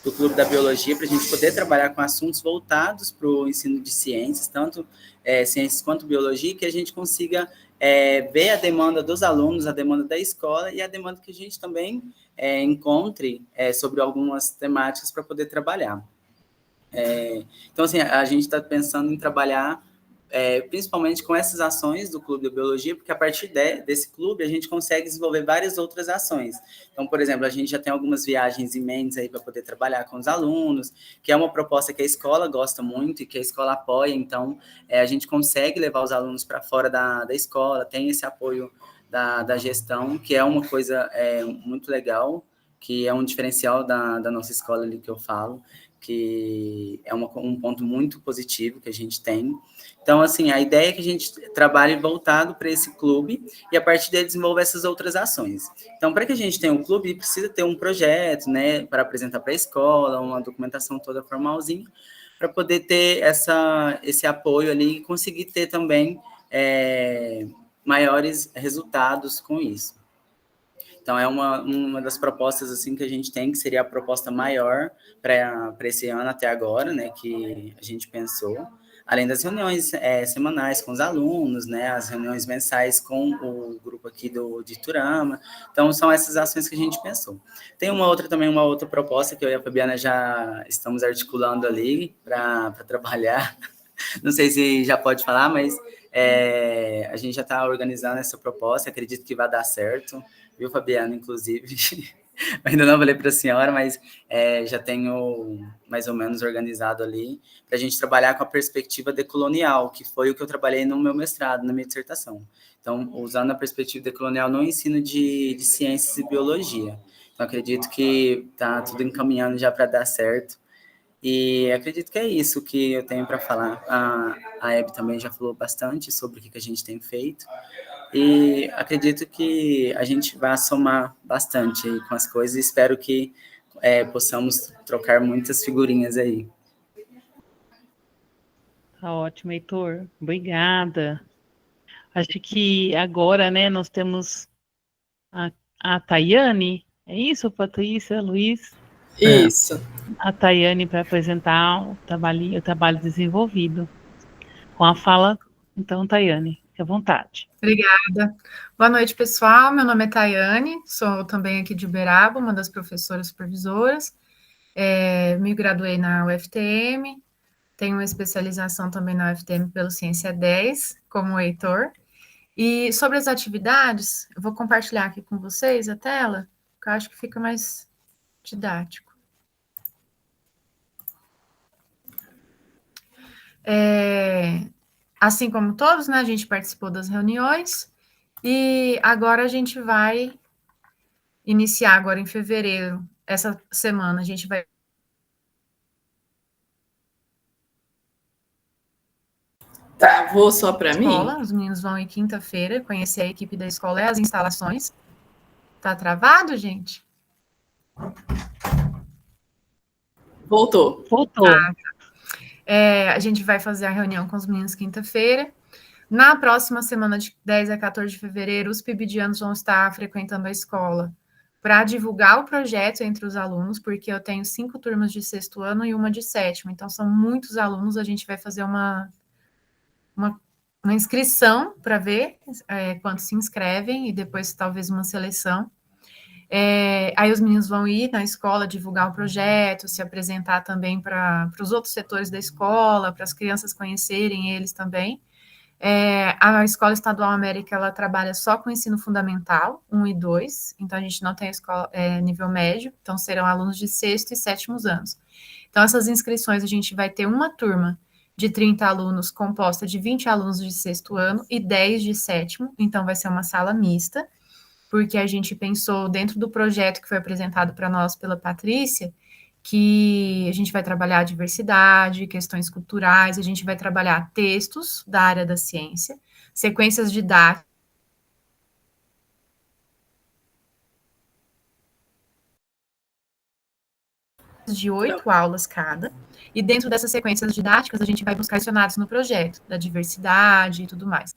S8: do Clube da Biologia para a gente poder trabalhar com assuntos voltados para o ensino de ciências, tanto ciências quanto biologia, que a gente consiga ver a demanda dos alunos, a demanda da escola e a demanda que a gente também encontre sobre algumas temáticas para poder trabalhar. Então, assim, a gente está pensando em trabalhar principalmente com essas ações do Clube da Biologia, porque a partir desse clube a gente consegue desenvolver várias outras ações. Então, por exemplo, a gente já tem algumas viagens em mentes aí para poder trabalhar com os alunos, que é uma proposta que a escola gosta muito e que a escola apoia, então a gente consegue levar os alunos para fora da escola, tem esse apoio da gestão, que é uma coisa muito legal, que é um diferencial da nossa escola ali que eu falo, que é um ponto muito positivo que a gente tem. Então, assim, a ideia é que a gente trabalhe voltado para esse clube e, a partir dele, desenvolva essas outras ações. Então, para que a gente tenha um clube, precisa ter um projeto, né, para apresentar para a escola, uma documentação toda formalzinha, para poder ter esse apoio ali e conseguir ter também maiores resultados com isso. Então, é uma das propostas assim, que a gente tem, que seria a proposta maior para esse ano até agora, né, que a gente pensou. além das reuniões semanais com os alunos, né, as reuniões mensais com o grupo aqui de Turama. Então, são essas ações que a gente pensou. Tem uma outra proposta que eu e a Fabiana já estamos articulando ali para trabalhar. Não sei se já pode falar, mas a gente já está organizando essa proposta, acredito que vai dar certo, viu, Fabiana, inclusive? Ainda não falei para a senhora, mas já tenho mais ou menos organizado ali para a gente trabalhar com a perspectiva decolonial, que foi o que eu trabalhei no meu mestrado, na minha dissertação. Então, usando a perspectiva decolonial no ensino de ciências e biologia. Então, acredito que está tudo encaminhando já para dar certo. E acredito que é isso que eu tenho para falar. A Hebe também já falou bastante sobre o que a gente tem feito. E acredito que a gente vai somar bastante aí com as coisas e espero que possamos trocar muitas figurinhas aí.
S1: Tá ótimo, Heitor. Obrigada. Acho que agora, né, nós temos a Tayane. É isso, Patrícia, Luiz?
S3: Isso.
S1: A Tayane para apresentar o trabalho desenvolvido. Com a fala, então, Tayane, fique à vontade.
S9: Obrigada. Boa noite, pessoal. Meu nome é Tayane, sou também aqui de Uberaba, uma das professoras supervisoras. Me graduei na UFTM, tenho uma especialização também na UFTM pelo Ciência 10, como o Heitor. E sobre as atividades, eu vou compartilhar aqui com vocês a tela, que eu acho que fica mais didático. Assim como todos, né, a gente participou das reuniões e agora a gente vai iniciar agora em fevereiro, essa semana a gente vai...
S3: Travou só para mim?
S9: Os meninos vão ir quinta-feira conhecer a equipe da escola e as instalações. Tá travado, gente?
S3: Voltou.
S9: A gente vai fazer a reunião com os meninos quinta-feira. Na próxima semana, de 10 a 14 de fevereiro, os pibidianos vão estar frequentando a escola para divulgar o projeto entre os alunos, porque eu tenho 5 turmas de 6º ano e uma de 7º, então são muitos alunos, a gente vai fazer uma inscrição para ver quantos se inscrevem e depois talvez uma seleção. Aí os meninos vão ir na escola divulgar o projeto, se apresentar também para os outros setores da escola, para as crianças conhecerem eles também. A Escola Estadual América, ela trabalha só com ensino fundamental, 1 e 2, então a gente não tem escola nível médio, então serão alunos de 6º e 7º anos. Então essas inscrições a gente vai ter uma turma de 30 alunos composta de 20 alunos de 6º ano e 10 de 7º, então vai ser uma sala mista, porque a gente pensou dentro do projeto que foi apresentado para nós pela Patrícia, que a gente vai trabalhar diversidade, questões culturais, a gente vai trabalhar textos da área da ciência, sequências didáticas, de 8 aulas cada, e dentro dessas sequências didáticas a gente vai buscar acionados no projeto, da diversidade e tudo mais.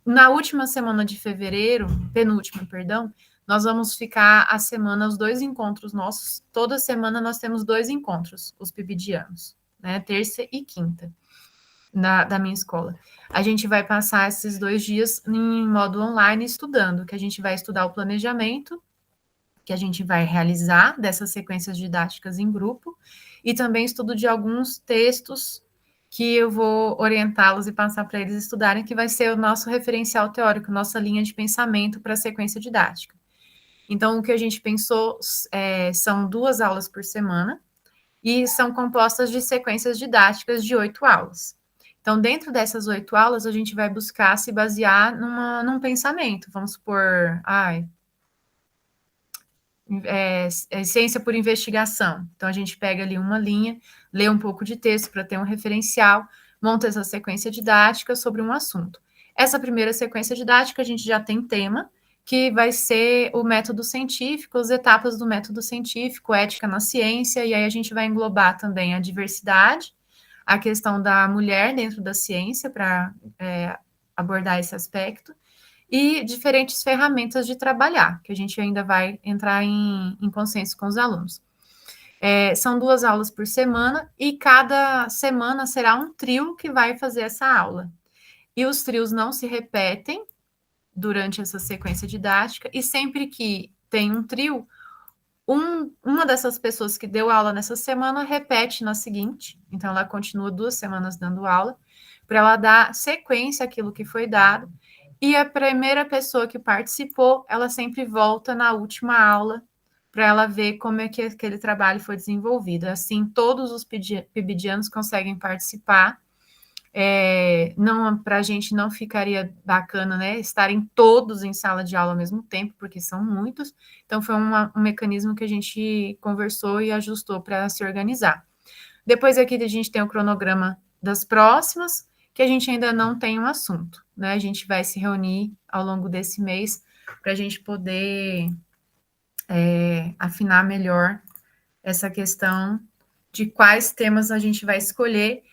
S9: Na última semana de fevereiro, penúltima, perdão, nós vamos ficar a semana, os 2 encontros nossos, toda semana nós temos 2 encontros, os pibidianos, né, terça e quinta, da minha escola. A gente vai passar esses 2 dias em modo online estudando, que a gente vai estudar o planejamento, que a gente vai realizar dessas sequências didáticas em grupo, e também estudo de alguns textos que eu vou orientá-los e passar para eles estudarem, que vai ser o nosso referencial teórico, nossa linha de pensamento para a sequência didática. Então, o que a gente pensou são 2 aulas por semana, e são compostas de sequências didáticas de 8 aulas. Então, dentro dessas 8 aulas, a gente vai buscar se basear num pensamento. Vamos supor, ciência por investigação. Então, a gente pega ali uma linha, lê um pouco de texto para ter um referencial, monta essa sequência didática sobre um assunto. Essa primeira sequência didática, a gente já tem tema, que vai ser o método científico, as etapas do método científico, ética na ciência, e aí a gente vai englobar também a diversidade, a questão da mulher dentro da ciência, para abordar esse aspecto, e diferentes ferramentas de trabalhar, que a gente ainda vai entrar em consenso com os alunos. São 2 aulas por semana e cada semana será um trio que vai fazer essa aula. E os trios não se repetem durante essa sequência didática, e sempre que tem um trio, uma dessas pessoas que deu aula nessa semana repete na seguinte, então ela continua 2 semanas dando aula, para ela dar sequência àquilo que foi dado, e a primeira pessoa que participou, ela sempre volta na última aula, para ela ver como é que aquele trabalho foi desenvolvido. Assim, todos os PIBidianos conseguem participar. Não, para a gente não ficaria bacana, né, estarem todos em sala de aula ao mesmo tempo, porque são muitos, então foi um mecanismo que a gente conversou e ajustou para se organizar. Depois aqui a gente tem o cronograma das próximas, que a gente ainda não tem um assunto, né, a gente vai se reunir ao longo desse mês para a gente poder afinar melhor essa questão de quais temas a gente vai escolher,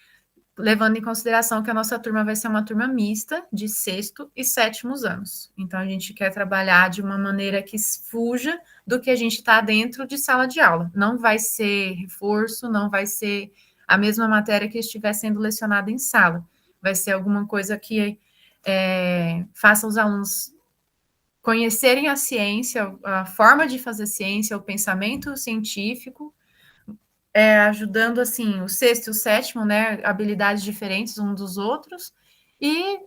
S9: levando em consideração que a nossa turma vai ser uma turma mista de 6º e 7º anos. Então, a gente quer trabalhar de uma maneira que fuja do que a gente está dentro de sala de aula. Não vai ser reforço, não vai ser a mesma matéria que estiver sendo lecionada em sala. Vai ser alguma coisa que faça os alunos conhecerem a ciência, a forma de fazer ciência, o pensamento científico, ajudando, assim, o 6º e o 7º, né, habilidades diferentes uns dos outros, e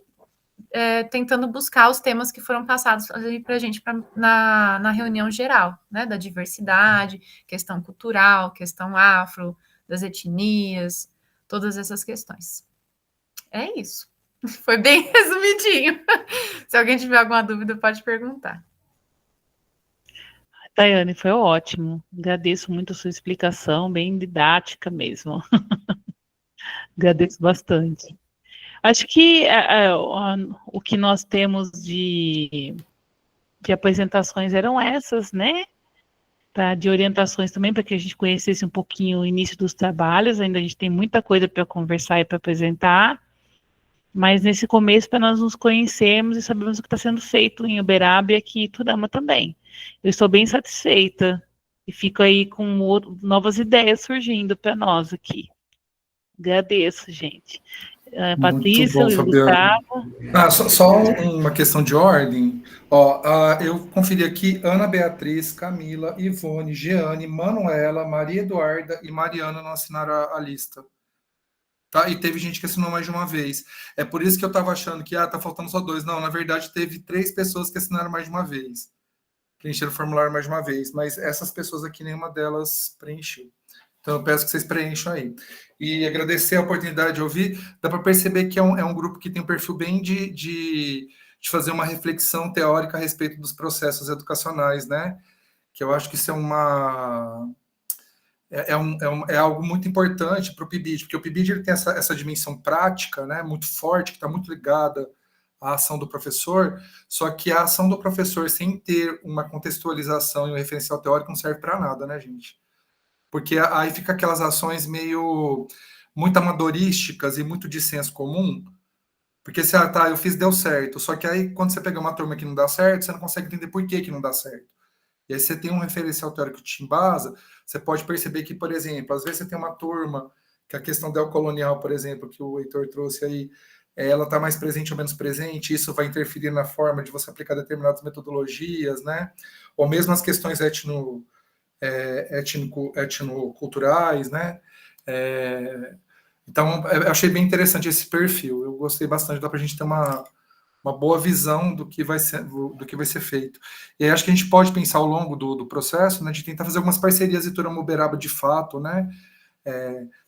S9: tentando buscar os temas que foram passados ali para a gente na reunião geral, né, da diversidade, questão cultural, questão afro, das etnias, todas essas questões. É isso. Foi bem resumidinho. Se alguém tiver alguma dúvida, pode perguntar.
S1: Tayane, foi ótimo. Agradeço muito a sua explicação, bem didática mesmo. Agradeço bastante. Acho que o que nós temos de apresentações eram essas, né? De orientações também, para que a gente conhecesse um pouquinho o início dos trabalhos. Ainda a gente tem muita coisa para conversar e para apresentar, mas nesse começo, para nós nos conhecermos e sabermos o que está sendo feito em Uberaba e aqui em Iturama também. Eu estou bem satisfeita e fico aí com novas ideias surgindo para nós aqui. Agradeço, gente. Patrícia,
S2: bom,
S1: Luiz Gustavo.
S2: Só uma questão de ordem. Eu conferi aqui Ana Beatriz, Camila, Ivone, Jeane, Manuela, Maria Eduarda e Mariana não assinaram a lista. Tá? E teve gente que assinou mais de uma vez. É por isso que eu estava achando que tá faltando só 2. Não, na verdade, teve 3 pessoas que assinaram mais de uma vez. Preencheram o formulário mais de uma vez. Mas essas pessoas aqui, nenhuma delas preencheu. Então, eu peço que vocês preencham aí. E agradecer a oportunidade de ouvir. Dá para perceber que é um grupo que tem um perfil bem de fazer uma reflexão teórica a respeito dos processos educacionais, né? Que eu acho que isso é algo muito importante para o PIBID, porque o PIBID ele tem essa dimensão prática, né, muito forte, que está muito ligada à ação do professor, só que a ação do professor sem ter uma contextualização e um referencial teórico não serve para nada, né, gente? Porque aí fica aquelas ações meio muito amadorísticas e muito de senso comum, porque se eu fiz, deu certo, só que aí quando você pega uma turma que não dá certo, você não consegue entender por que não dá certo. E aí você tem um referencial teórico que te embasa, você pode perceber que, por exemplo, às vezes você tem uma turma, que a questão neocolonial, por exemplo, que o Heitor trouxe aí, ela está mais presente ou menos presente, isso vai interferir na forma de você aplicar determinadas metodologias, né? Ou mesmo as questões etnoculturais, né? Então, eu achei bem interessante esse perfil, eu gostei bastante, dá para a gente ter uma boa visão do que vai ser feito. E aí acho que a gente pode pensar ao longo do processo, né, de tentar fazer algumas parcerias em Iturama Uberaba de fato, né?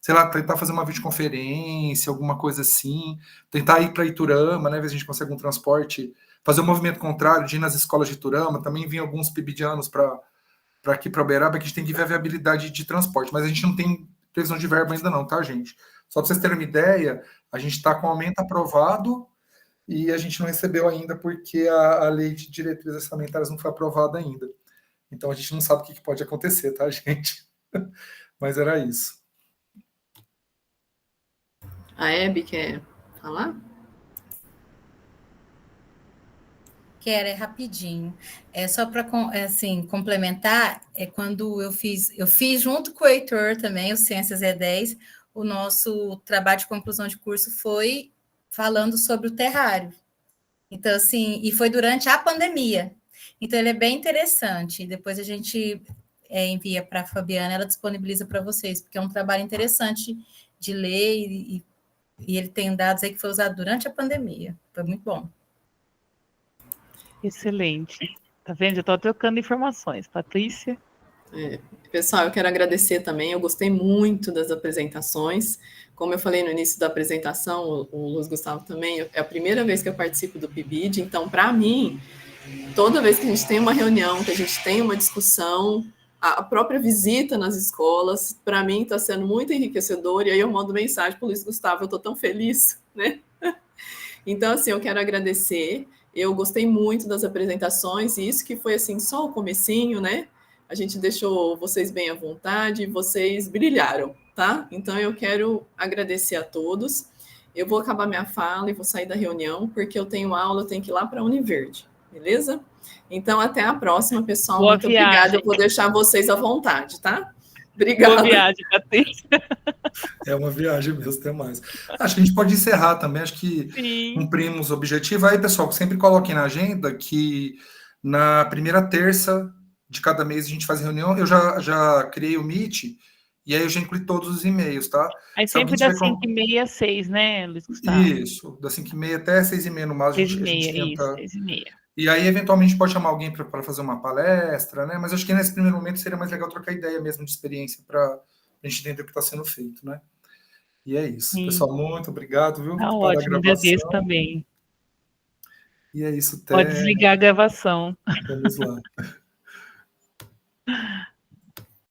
S2: Sei lá, tentar fazer uma videoconferência, alguma coisa assim, tentar ir para Iturama, né? Ver se a gente consegue um transporte, fazer um movimento contrário, de ir nas escolas de Iturama, também vir alguns PIBidianos para aqui para Uberaba, que a gente tem que ver a viabilidade de transporte, mas a gente não tem previsão de verba ainda não, tá, gente? Só para vocês terem uma ideia, a gente está com aumento aprovado e a gente não recebeu ainda porque a lei de diretrizes orçamentárias não foi aprovada ainda. Então, a gente não sabe o que pode acontecer, tá, gente? Mas era isso.
S3: A Hebe quer falar?
S5: Quero, é rapidinho. É só para assim, complementar, quando eu fiz junto com o Heitor também, o Ciências E10, o nosso trabalho de conclusão de curso foi falando sobre o terrário. Então, assim, e foi durante a pandemia. Então, ele é bem interessante. Depois a gente envia para a Fabiana, ela disponibiliza para vocês, porque é um trabalho interessante de ler e ele tem dados aí que foi usado durante a pandemia. Foi muito bom.
S1: Excelente. Tá vendo? Já estou trocando informações. Patrícia?
S3: Pessoal, eu quero agradecer também. Eu gostei muito das apresentações. Como eu falei no início da apresentação, o Luiz Gustavo também, é a primeira vez que eu participo do PIBID, então, para mim, toda vez que a gente tem uma reunião, que a gente tem uma discussão, a própria visita nas escolas, para mim está sendo muito enriquecedor, e aí eu mando mensagem para o Luiz Gustavo, eu estou tão feliz, né? Então, assim, eu quero agradecer. Eu gostei muito das apresentações, e isso que foi, assim, só o comecinho, né? A gente deixou vocês bem à vontade, vocês brilharam, tá? Então, eu quero agradecer a todos. Eu vou acabar minha fala e vou sair da reunião, porque eu tenho aula, eu tenho que ir lá para a Univerde, beleza? Então, até a próxima, pessoal.
S1: Boa
S3: Muito
S1: viagem.
S3: obrigada. Eu vou deixar vocês à vontade, tá? Obrigada.
S1: Boa viagem, Patrícia.
S2: É uma viagem mesmo, até mais. Acho que a gente pode encerrar também, acho que
S1: Sim.
S2: cumprimos o objetivo. Aí, pessoal, sempre coloquem na agenda que na primeira terça de cada mês a gente faz reunião. Eu já criei o Meet, e aí eu já incluí todos os e-mails, tá?
S1: Aí sempre das 5h30 às 6, né, Luiz Gustavo?
S2: Isso, das 5h30 até 6h30 no máximo.
S1: 6h30,
S2: a gente tenta...
S1: isso, 6h30.
S2: E aí, eventualmente, pode chamar alguém para fazer uma palestra, né? Mas acho que nesse primeiro momento seria mais legal trocar ideia mesmo de experiência para a gente entender o que está sendo feito, né? E é isso.
S1: Sim.
S2: Pessoal, muito obrigado, viu?
S1: Tá ótimo, agradeço também.
S2: E é isso, até...
S1: Pode desligar a gravação.
S2: Vamos lá.